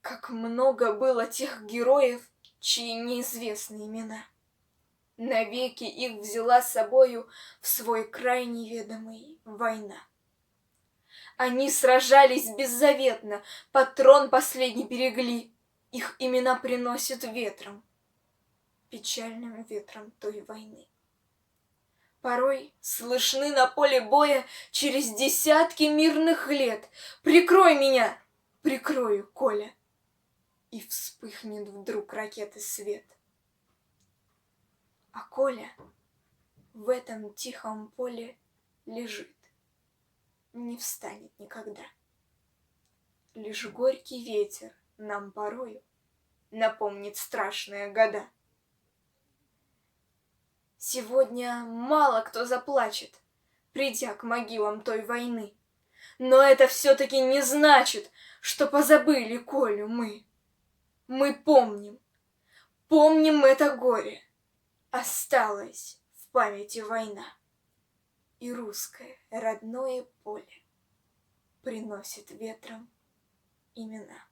Как много было тех героев, чьи неизвестны имена. Навеки их взяла с собою в свой край неведомый война. Они сражались беззаветно, патрон последний берегли. Их имена приносят ветром, печальным ветром той войны. Порой слышны на поле боя через десятки мирных лет. Прикрой меня, прикрою, Коля. И вспыхнет вдруг ракеты свет. А Коля в этом тихом поле лежит, не встанет никогда. Лишь горький ветер нам порою напомнит страшные года. Сегодня мало кто заплачет, придя к могилам той войны. Но это все-таки не значит, что позабыли Колю мы. Мы помним, помним это горе. Осталась в памяти война. И русское родное поле приносит ветром имена.